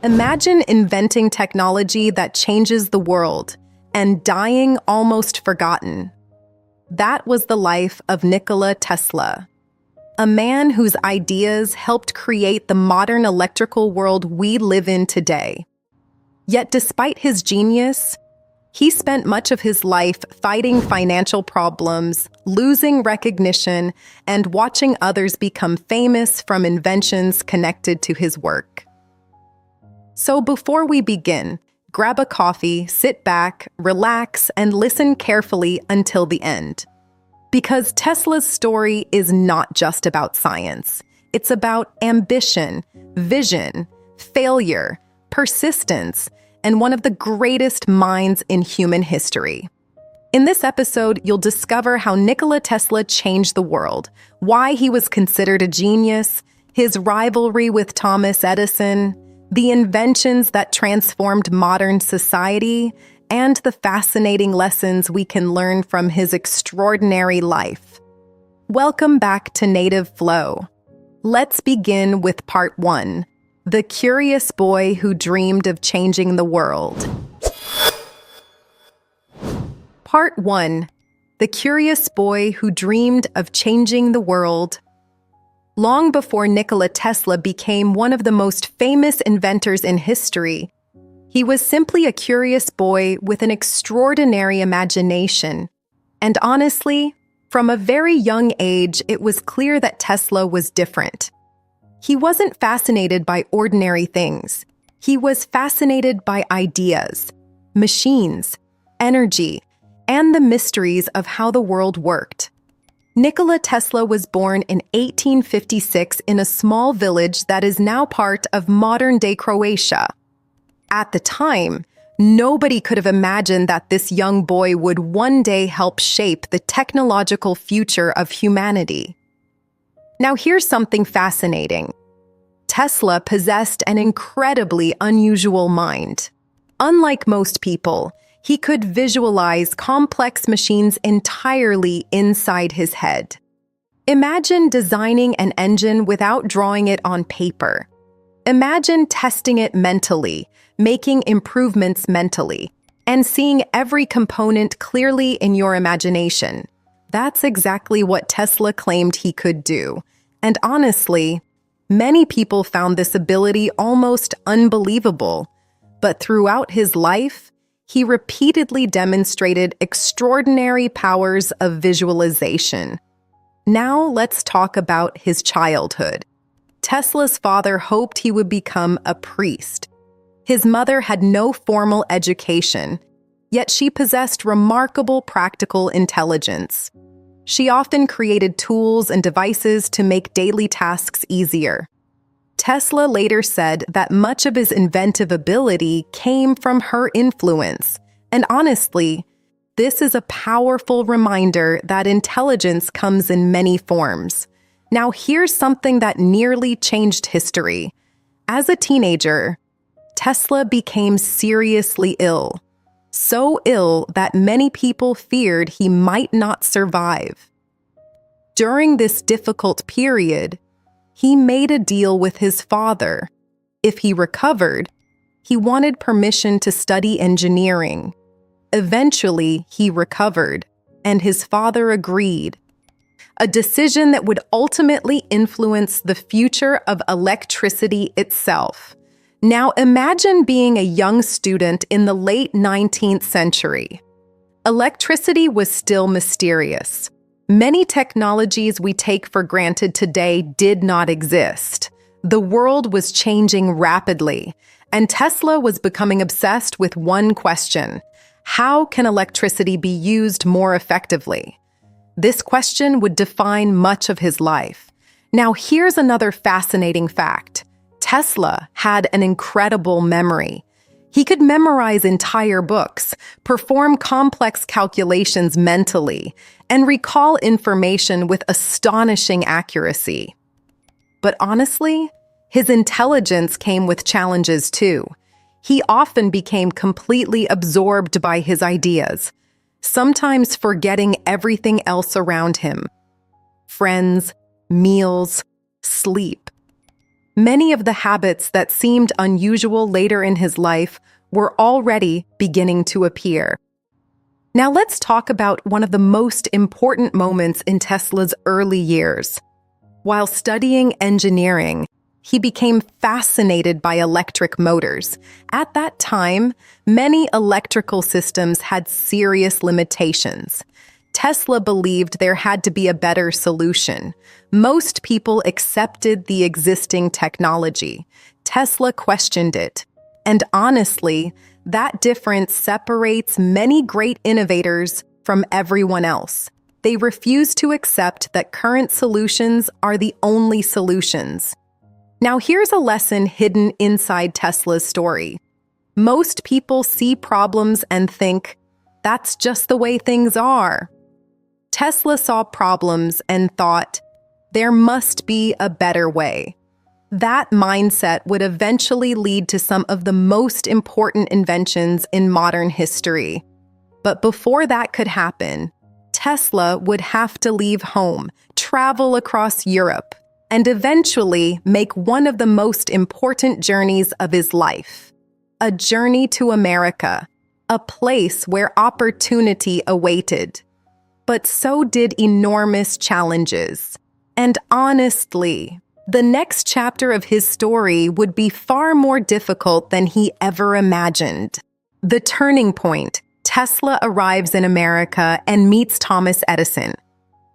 Imagine inventing technology that changes the world and dying almost forgotten. That was the life of Nikola Tesla, a man whose ideas helped create the modern electrical world we live in today. Yet despite his genius, he spent much of his life fighting financial problems, losing recognition, and watching others become famous from inventions connected to his work. So before we begin, grab a coffee, sit back, relax, and listen carefully until the end. Because Tesla's story is not just about science. It's about ambition, vision, failure, persistence, and one of the greatest minds in human history. In this episode, you'll discover how Nikola Tesla changed the world, why he was considered a genius, his rivalry with Thomas Edison, the inventions that transformed modern society, and the fascinating lessons we can learn from his extraordinary life. Welcome back to Native Flow. Let's begin with part 1, the curious boy who dreamed of changing the world. Part 1, the curious boy who dreamed of changing the world. Long before Nikola Tesla became one of the most famous inventors in history, he was simply a curious boy with an extraordinary imagination. And honestly, from a very young age, it was clear that Tesla was different. He wasn't fascinated by ordinary things. He was fascinated by ideas, machines, energy, and the mysteries of how the world worked. Nikola Tesla was born in 1856 in a small village that is now part of modern-day Croatia. At the time, nobody could have imagined that this young boy would one day help shape the technological future of humanity. Now here's something fascinating. Tesla possessed an incredibly unusual mind. Unlike most people, he could visualize complex machines entirely inside his head. Imagine designing an engine without drawing it on paper. Imagine testing it mentally, making improvements mentally, and seeing every component clearly in your imagination. That's exactly what Tesla claimed he could do. And honestly, many people found this ability almost unbelievable. But throughout his life, he repeatedly demonstrated extraordinary powers of visualization. Now let's talk about his childhood. Tesla's father hoped he would become a priest. His mother had no formal education, yet she possessed remarkable practical intelligence. She often created tools and devices to make daily tasks easier. Tesla later said that much of his inventive ability came from her influence. And honestly, this is a powerful reminder that intelligence comes in many forms. Now here's something that nearly changed history. As a teenager, Tesla became seriously ill. So ill that many people feared he might not survive. During this difficult period, he made a deal with his father. If he recovered, he wanted permission to study engineering. Eventually, he recovered, and his father agreed. A decision that would ultimately influence the future of electricity itself. Now imagine being a young student in the late 19th century. Electricity was still mysterious. Many technologies we take for granted today did not exist. The world was changing rapidly, and Tesla was becoming obsessed with one question: how can electricity be used more effectively? This question would define much of his life. Now here's another fascinating fact. Tesla had an incredible memory. He could memorize entire books, perform complex calculations mentally, and recall information with astonishing accuracy. But honestly, his intelligence came with challenges too. He often became completely absorbed by his ideas, sometimes forgetting everything else around him: friends, meals, sleep. Many of the habits that seemed unusual later in his life were already beginning to appear. Now let's talk about one of the most important moments in Tesla's early years. While studying engineering, he became fascinated by electric motors. At that time, many electrical systems had serious limitations. Tesla believed there had to be a better solution. Most people accepted the existing technology. Tesla questioned it. And honestly, that difference separates many great innovators from everyone else. They refuse to accept that current solutions are the only solutions. Now here's a lesson hidden inside Tesla's story. Most people see problems and think, that's just the way things are. Tesla saw problems and thought, there must be a better way. That mindset would eventually lead to some of the most important inventions in modern history. But before that could happen, Tesla would have to leave home, travel across Europe, and eventually make one of the most important journeys of his life. A journey to America, a place where opportunity awaited. But so did enormous challenges. And honestly, the next chapter of his story would be far more difficult than he ever imagined. The turning point. Tesla arrives in America and meets Thomas Edison.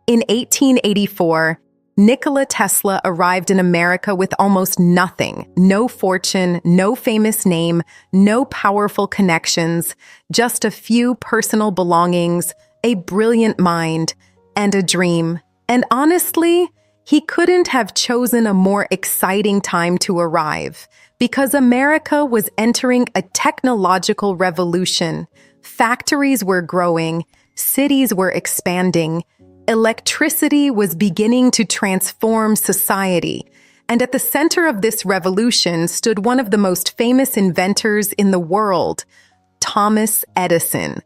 In 1884, Nikola Tesla arrived in America with almost nothing, no fortune, no famous name, no powerful connections, just a few personal belongings, a brilliant mind, and a dream. And honestly, he couldn't have chosen a more exciting time to arrive, because America was entering a technological revolution. Factories were growing, cities were expanding, electricity was beginning to transform society, and at the center of this revolution stood one of the most famous inventors in the world, Thomas Edison.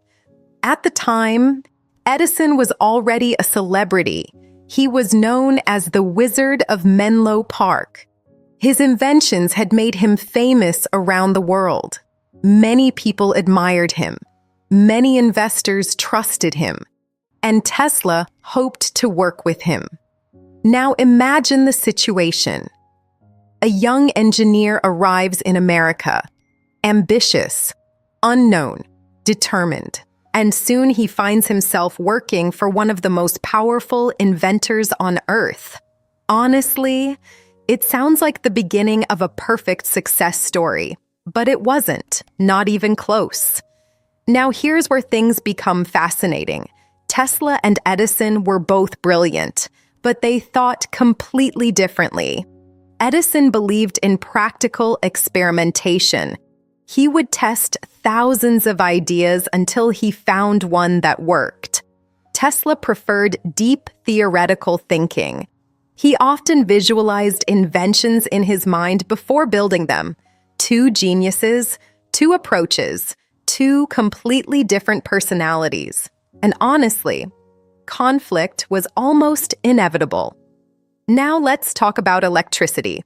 At the time, Edison was already a celebrity. He was known as the Wizard of Menlo Park. His inventions had made him famous around the world. Many people admired him. Many investors trusted him. And Tesla hoped to work with him. Now imagine the situation. A young engineer arrives in America, ambitious, unknown, determined, and soon he finds himself working for one of the most powerful inventors on Earth. Honestly, it sounds like the beginning of a perfect success story, but it wasn't, not even close. Now here's where things become fascinating. Tesla and Edison were both brilliant, but they thought completely differently. Edison believed in practical experimentation. He would test thousands of ideas until he found one that worked. Tesla preferred deep theoretical thinking. He often visualized inventions in his mind before building them. Two geniuses, two approaches, two completely different personalities. And honestly, conflict was almost inevitable. Now let's talk about electricity.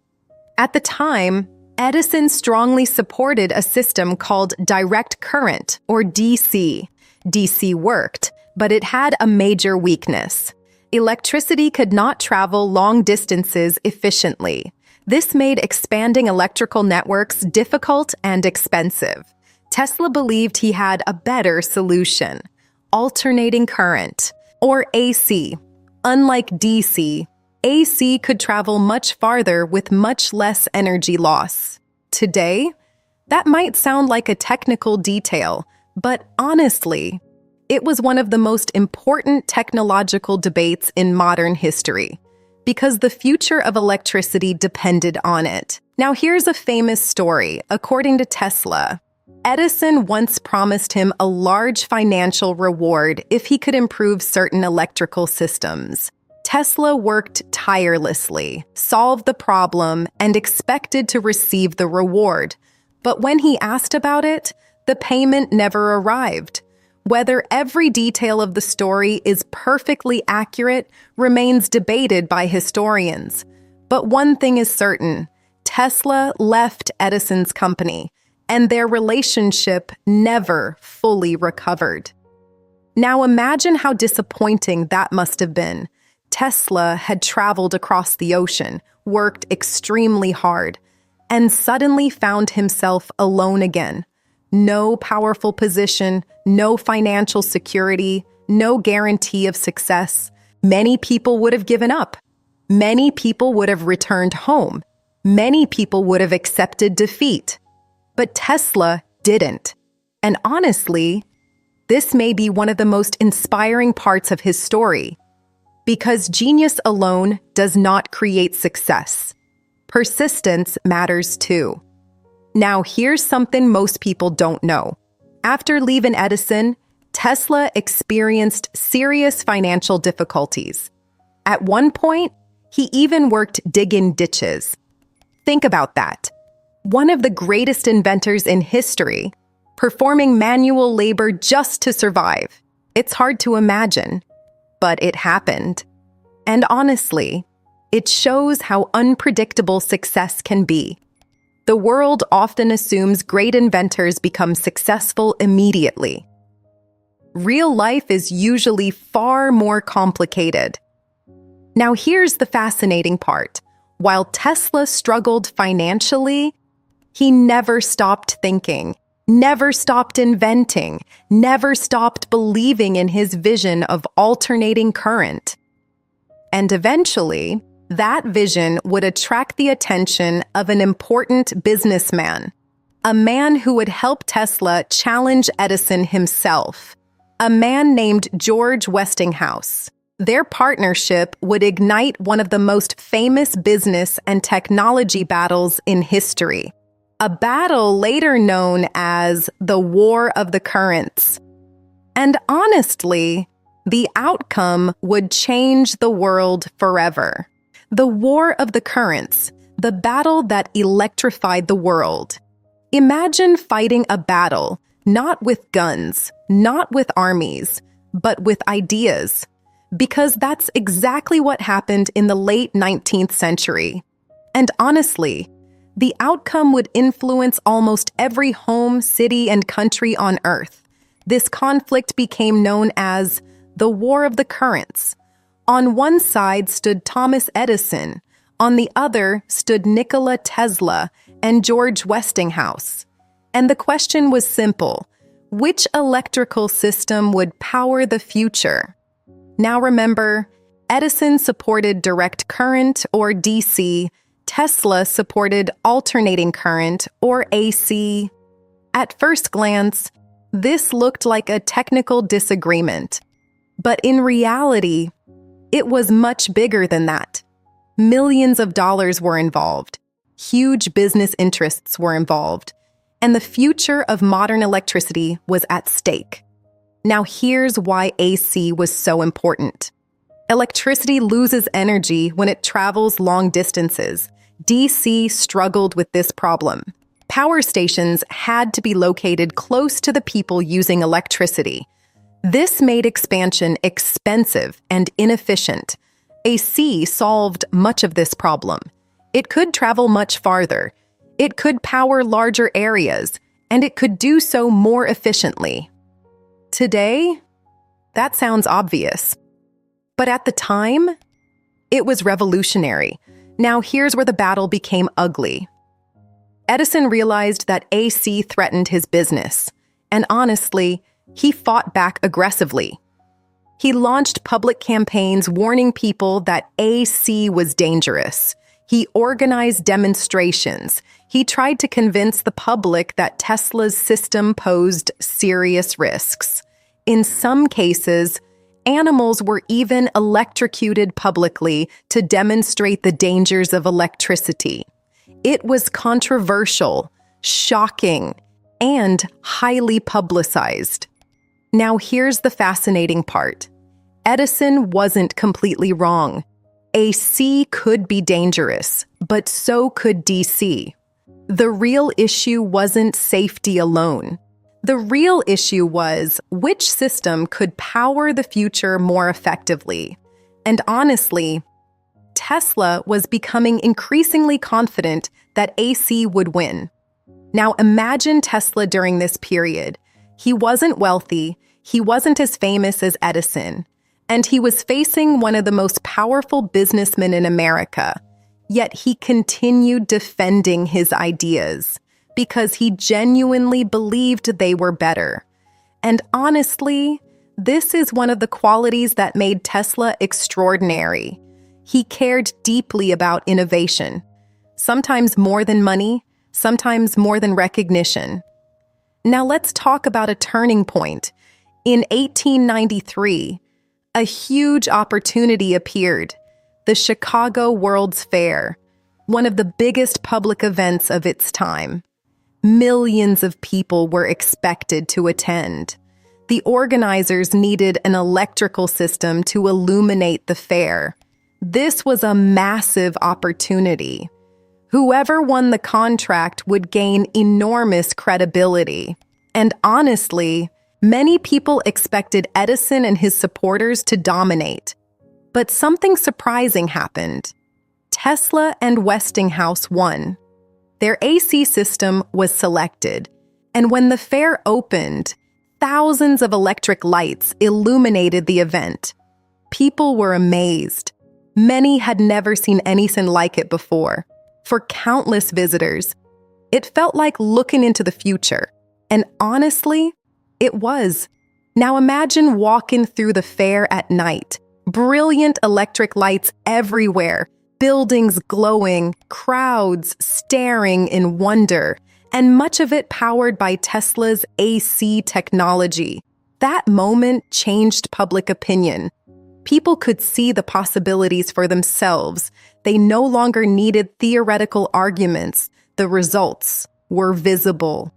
At the time, Edison strongly supported a system called direct current, or DC. DC worked, but it had a major weakness. Electricity could not travel long distances efficiently. This made expanding electrical networks difficult and expensive. Tesla believed he had a better solution: alternating current, or AC. Unlike DC, AC could travel much farther with much less energy loss. Today, that might sound like a technical detail, but honestly, it was one of the most important technological debates in modern history, because the future of electricity depended on it. Now here's a famous story. According to Tesla, Edison once promised him a large financial reward if he could improve certain electrical systems. Tesla worked tirelessly, solved the problem, and expected to receive the reward. But when he asked about it, the payment never arrived. Whether every detail of the story is perfectly accurate remains debated by historians. But one thing is certain: Tesla left Edison's company, and their relationship never fully recovered. Now imagine how disappointing that must have been. Tesla had traveled across the ocean, worked extremely hard, and suddenly found himself alone again. No powerful position, no financial security, no guarantee of success. Many people would have given up. Many people would have returned home. Many people would have accepted defeat. But Tesla didn't. And honestly, this may be one of the most inspiring parts of his story, because genius alone does not create success. Persistence matters too. Now, here's something most people don't know. After leaving Edison, Tesla experienced serious financial difficulties. At one point, he even worked digging ditches. Think about that. One of the greatest inventors in history, performing manual labor just to survive. It's hard to imagine, but it happened. And honestly, it shows how unpredictable success can be. The world often assumes great inventors become successful immediately. Real life is usually far more complicated. Now here's the fascinating part. While Tesla struggled financially, he never stopped thinking, never stopped inventing, never stopped believing in his vision of alternating current. And eventually, that vision would attract the attention of an important businessman, a man who would help Tesla challenge Edison himself, a man named George Westinghouse. Their partnership would ignite one of the most famous business and technology battles in history, a battle later known as the War of the Currents. And honestly, the outcome would change the world forever. The War of the Currents, the battle that electrified the world. Imagine fighting a battle, not with guns, not with armies, but with ideas. Because that's exactly what happened in the late 19th century. And honestly, the outcome would influence almost every home, city, and country on Earth. This conflict became known as the War of the Currents. On one side stood Thomas Edison, on the other stood Nikola Tesla and George Westinghouse. And the question was simple: which electrical system would power the future? Now remember, Edison supported direct current, or DC. Tesla supported alternating current, or AC. At first glance, this looked like a technical disagreement. But in reality, it was much bigger than that. Millions of dollars were involved. Huge business interests were involved. And the future of modern electricity was at stake. Now here's why AC was so important. Electricity loses energy when it travels long distances. DC struggled with this problem. Power stations had to be located close to the people using electricity. This made expansion expensive and inefficient. AC solved much of this problem. It could travel much farther. It could power larger areas, and it could do so more efficiently. Today, that sounds obvious. But at the time, it was revolutionary. Now here's where the battle became ugly. Edison realized that AC threatened his business, and honestly, he fought back aggressively. He launched public campaigns warning people that AC was dangerous. He organized demonstrations. He tried to convince the public that Tesla's system posed serious risks. In some cases, animals were even electrocuted publicly to demonstrate the dangers of electricity. It was controversial, shocking, and highly publicized. Now here's the fascinating part. Edison wasn't completely wrong. AC could be dangerous, but so could DC. The real issue wasn't safety alone. The real issue was which system could power the future more effectively. And honestly, Tesla was becoming increasingly confident that AC would win. Now imagine Tesla during this period. He wasn't wealthy, he wasn't as famous as Edison, and he was facing one of the most powerful businessmen in America. Yet he continued defending his ideas because he genuinely believed they were better. And honestly, this is one of the qualities that made Tesla extraordinary. He cared deeply about innovation, sometimes more than money, sometimes more than recognition. Now let's talk about a turning point. In 1893, a huge opportunity appeared: the Chicago World's Fair, one of the biggest public events of its time. Millions of people were expected to attend. The organizers needed an electrical system to illuminate the fair. This was a massive opportunity. Whoever won the contract would gain enormous credibility. And honestly, many people expected Edison and his supporters to dominate. But something surprising happened. Tesla and Westinghouse won. Their AC system was selected, and when the fair opened, thousands of electric lights illuminated the event. People were amazed. Many had never seen anything like it before. For countless visitors, it felt like looking into the future. And honestly, it was. Now imagine walking through the fair at night. Brilliant electric lights everywhere, buildings glowing, crowds staring in wonder, and much of it powered by Tesla's AC technology. That moment changed public opinion. People could see the possibilities for themselves. They no longer needed theoretical arguments. The results were visible.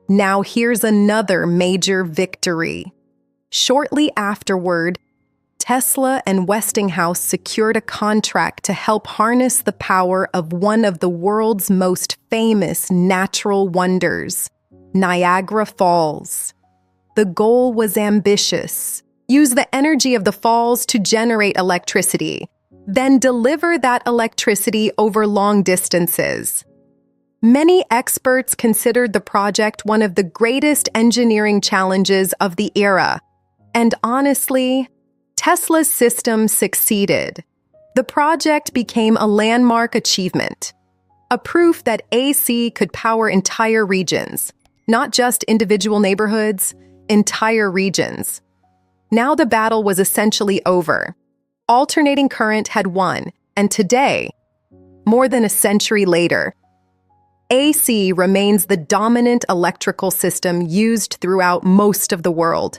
Now here's another major victory. Shortly afterward, Tesla and Westinghouse secured a contract to help harness the power of one of the world's most famous natural wonders, Niagara Falls. The goal was ambitious: use the energy of the falls to generate electricity, then deliver that electricity over long distances. Many experts considered the project one of the greatest engineering challenges of the era. And honestly, Tesla's system succeeded. The project became a landmark achievement, a proof that AC could power entire regions, not just individual neighborhoods, entire regions. Now the battle was essentially over. Alternating current had won, and today, more than a century later, AC remains the dominant electrical system used throughout most of the world.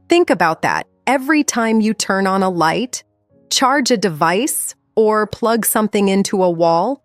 Think about that. Every time you turn on a light, charge a device, or plug something into a wall,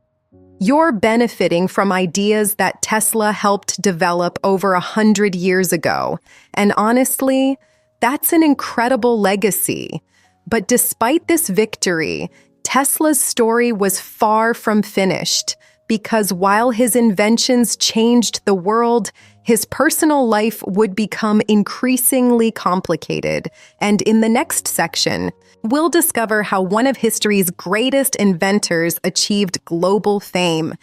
you're benefiting from ideas that Tesla helped develop over 100 years ago. And honestly, that's an incredible legacy. But despite this victory, Tesla's story was far from finished, because while his inventions changed the world, his personal life would become increasingly complicated. And in the next section, we'll discover how one of history's greatest inventors achieved global fame,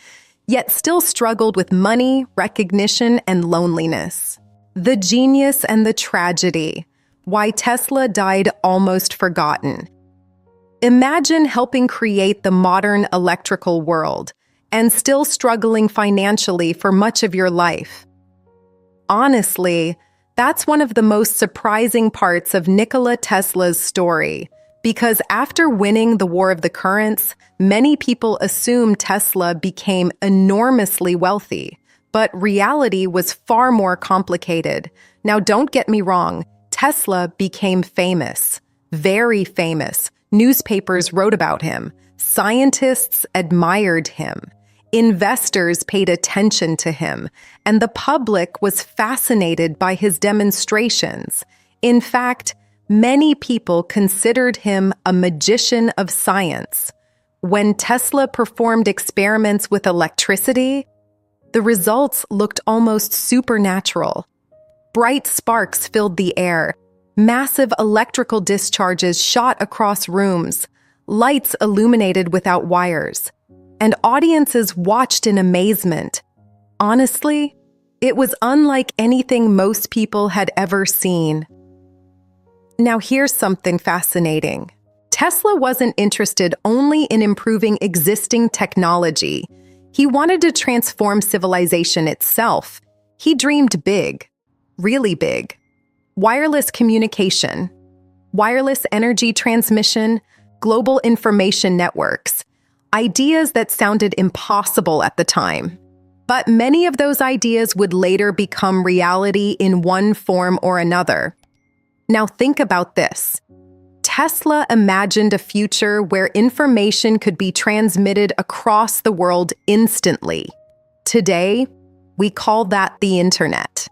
yet still struggled with money, recognition, and loneliness. The genius and the tragedy: why Tesla died almost forgotten. Imagine helping create the modern electrical world and still struggling financially for much of your life. Honestly, that's one of the most surprising parts of Nikola Tesla's story, because after winning the War of the Currents, many people assumed Tesla became enormously wealthy. But reality was far more complicated. Now, don't get me wrong, Tesla became famous, very famous. Newspapers wrote about him. Scientists admired him. Investors paid attention to him, and the public was fascinated by his demonstrations. In fact, many people considered him a magician of science. When Tesla performed experiments with electricity, the results looked almost supernatural. Bright sparks filled the air. Massive electrical discharges shot across rooms. lights illuminated without wires, and audiences watched in amazement. Honestly, it was unlike anything most people had ever seen. Now here's something fascinating. Tesla wasn't interested only in improving existing technology. He wanted to transform civilization itself. He dreamed big, really big. Wireless communication, wireless energy transmission, global information networks. Ideas that sounded impossible at the time. But many of those ideas would later become reality in one form or another. Now think about this. Tesla imagined a future where information could be transmitted across the world instantly. Today, we call that the internet.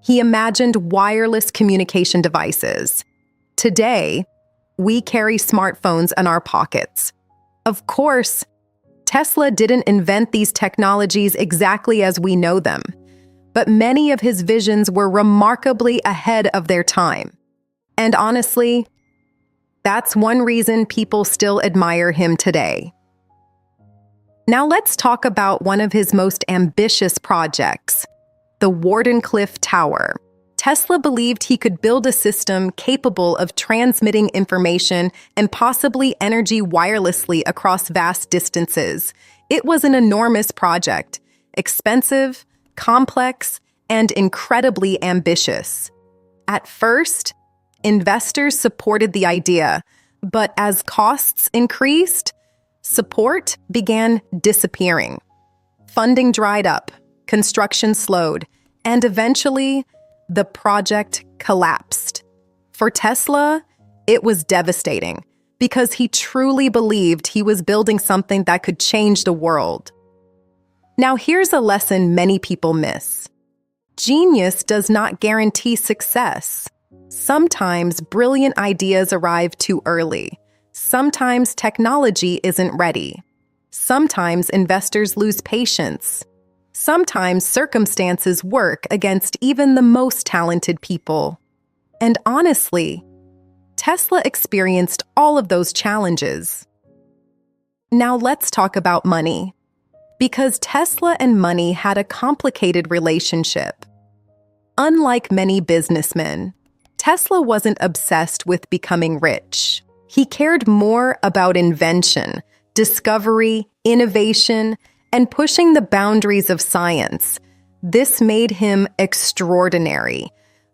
He imagined wireless communication devices. Today, we carry smartphones in our pockets. Of course, Tesla didn't invent these technologies exactly as we know them, but many of his visions were remarkably ahead of their time. And honestly, that's one reason people still admire him today. Now let's talk about one of his most ambitious projects, the Wardenclyffe Tower. Tesla believed he could build a system capable of transmitting information and possibly energy wirelessly across vast distances. It was an enormous project, expensive, complex, and incredibly ambitious. At first, investors supported the idea, but as costs increased, support began disappearing. Funding dried up, construction slowed, and eventually, the project collapsed. For Tesla, it was devastating because he truly believed he was building something that could change the world. Now here's a lesson many people miss. Genius does not guarantee success. Sometimes brilliant ideas arrive too early. Sometimes technology isn't ready. Sometimes investors lose patience. Sometimes circumstances work against even the most talented people. And honestly, Tesla experienced all of those challenges. Now let's talk about money. Because Tesla and money had a complicated relationship. Unlike many businessmen, Tesla wasn't obsessed with becoming rich. He cared more about invention, discovery, innovation, and pushing the boundaries of science. This made him extraordinary,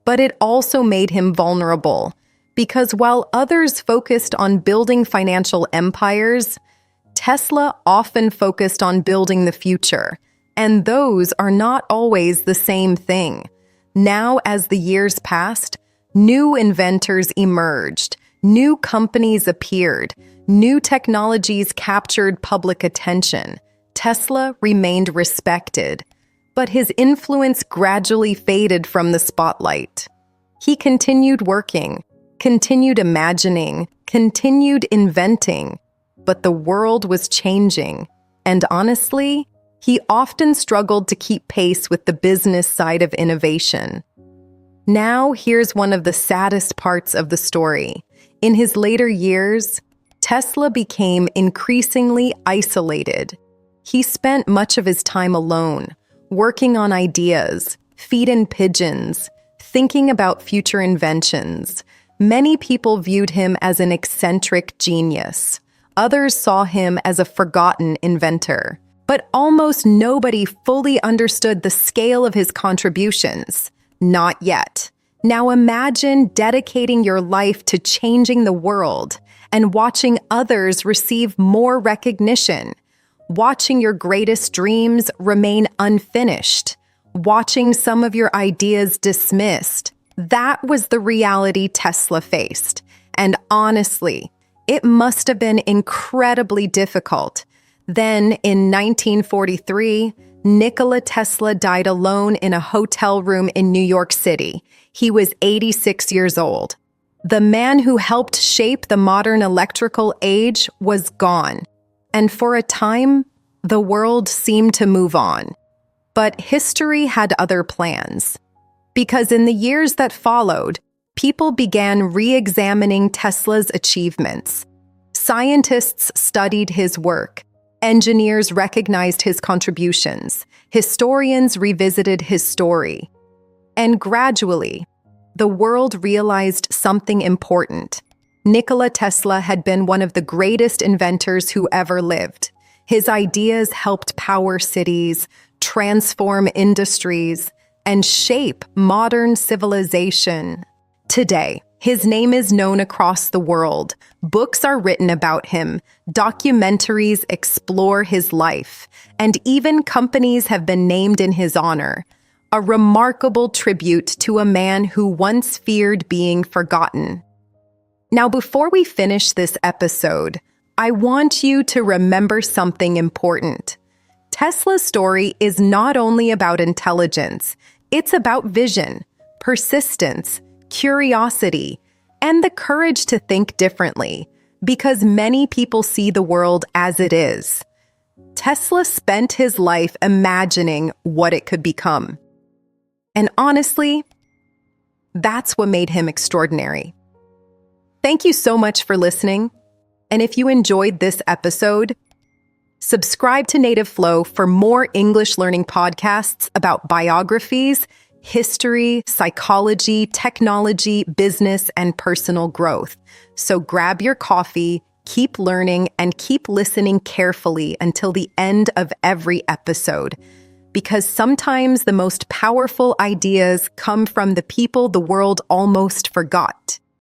but it also made him vulnerable, because while others focused on building financial empires, Tesla often focused on building the future, and those are not always the same thing. Now, as the years passed, new inventors emerged, new companies appeared, new technologies captured public attention. Tesla remained respected, but his influence gradually faded from the spotlight. He continued working, continued imagining, continued inventing, but the world was changing, and honestly, he often struggled to keep pace with the business side of innovation. Now, here's one of the saddest parts of the story. In his later years, Tesla became increasingly isolated. He spent much of his time alone, working on ideas, feeding pigeons, thinking about future inventions. Many people viewed him as an eccentric genius. Others saw him as a forgotten inventor. But almost nobody fully understood the scale of his contributions. Not yet. Now imagine dedicating your life to changing the world and watching others receive more recognition. Watching your greatest dreams remain unfinished, watching some of your ideas dismissed. That was the reality Tesla faced. And honestly, it must have been incredibly difficult. Then, in 1943, Nikola Tesla died alone in a hotel room in New York City. He was 86 years old. The man who helped shape the modern electrical age was gone. And for a time, the world seemed to move on. But history had other plans. Because in the years that followed, people began re-examining Tesla's achievements. Scientists studied his work. Engineers recognized his contributions. Historians revisited his story. And gradually, the world realized something important. Nikola Tesla had been one of the greatest inventors who ever lived. His ideas helped power cities, transform industries, and shape modern civilization. Today, his name is known across the world. Books are written about him, documentaries explore his life, and even companies have been named in his honor. A remarkable tribute to a man who once feared being forgotten. Now, before we finish this episode, I want you to remember something important. Tesla's story is not only about intelligence, it's about vision, persistence, curiosity, and the courage to think differently, because many people see the world as it is. Tesla spent his life imagining what it could become. And honestly, that's what made him extraordinary. Thank you so much for listening. And if you enjoyed this episode, subscribe to Native Flow for more English learning podcasts about biographies, history, psychology, technology, business, and personal growth. So grab your coffee, keep learning, and keep listening carefully until the end of every episode. Because sometimes the most powerful ideas come from the people the world almost forgot.